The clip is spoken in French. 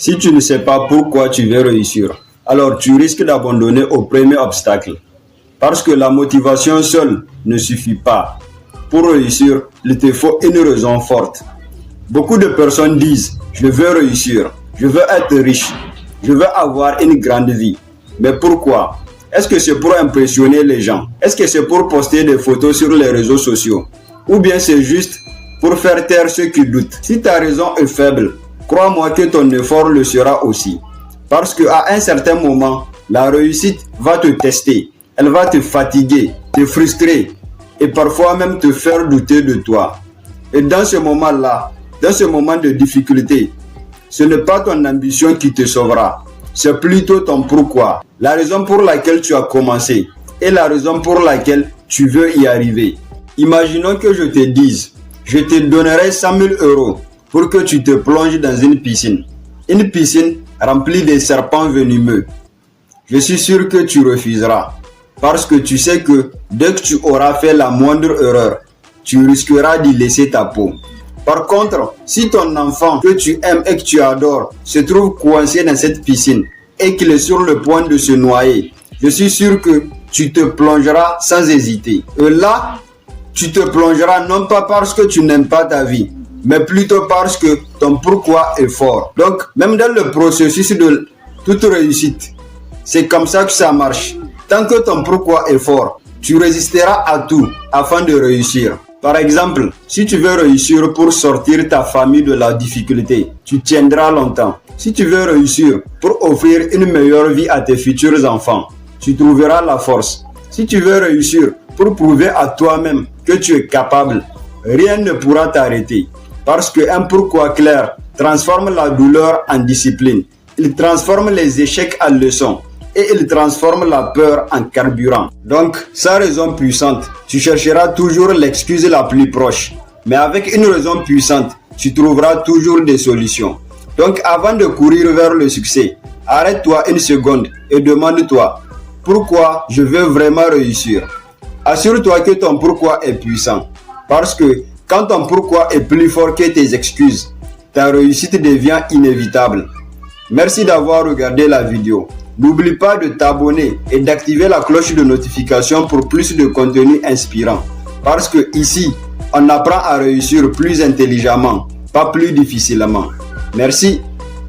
Si tu ne sais pas pourquoi tu veux réussir, alors tu risques d'abandonner au premier obstacle. Parce que la motivation seule ne suffit pas. Pour réussir, il te faut une raison forte. Beaucoup de personnes disent « Je veux réussir, je veux être riche, je veux avoir une grande vie ». Mais pourquoi? Est-ce que c'est pour impressionner les gens? Est-ce que c'est pour poster des photos sur les réseaux sociaux? Ou bien c'est juste pour faire taire ceux qui doutent? Si ta raison est faible, crois-moi que ton effort le sera aussi. Parce qu'à un certain moment, la réussite va te tester. Elle va te fatiguer, te frustrer et parfois même te faire douter de toi. Et dans ce moment-là, dans ce moment de difficulté, ce n'est pas ton ambition qui te sauvera. C'est plutôt ton pourquoi. La raison pour laquelle tu as commencé et la raison pour laquelle tu veux y arriver. Imaginons que je te dise, je te donnerai 100 000 € pour que tu te plonges dans une piscine. Une piscine remplie de serpents venimeux. Je suis sûr que tu refuseras. Parce que tu sais que dès que tu auras fait la moindre erreur, tu risqueras d'y laisser ta peau. Par contre, si ton enfant que tu aimes et que tu adores se trouve coincé dans cette piscine et qu'il est sur le point de se noyer, je suis sûr que tu te plongeras sans hésiter. Et là, tu te plongeras non pas parce que tu n'aimes pas ta vie, mais plutôt parce que ton pourquoi est fort. Donc, même dans le processus de toute réussite, c'est comme ça que ça marche. Tant que ton pourquoi est fort, tu résisteras à tout afin de réussir. Par exemple, si tu veux réussir pour sortir ta famille de la difficulté, tu tiendras longtemps. Si tu veux réussir pour offrir une meilleure vie à tes futurs enfants, tu trouveras la force. Si tu veux réussir pour prouver à toi-même que tu es capable, rien ne pourra t'arrêter. Parce qu'un pourquoi clair transforme la douleur en discipline. Il transforme les échecs en leçons. Et il transforme la peur en carburant. Donc, sans raison puissante, tu chercheras toujours l'excuse la plus proche. Mais avec une raison puissante, tu trouveras toujours des solutions. Donc, avant de courir vers le succès, arrête-toi une seconde et demande-toi pourquoi je veux vraiment réussir. Assure-toi que ton pourquoi est puissant. Parce que quand ton pourquoi est plus fort que tes excuses, ta réussite devient inévitable. Merci d'avoir regardé la vidéo. N'oublie pas de t'abonner et d'activer la cloche de notification pour plus de contenu inspirant. Parce que ici, on apprend à réussir plus intelligemment, pas plus difficilement. Merci.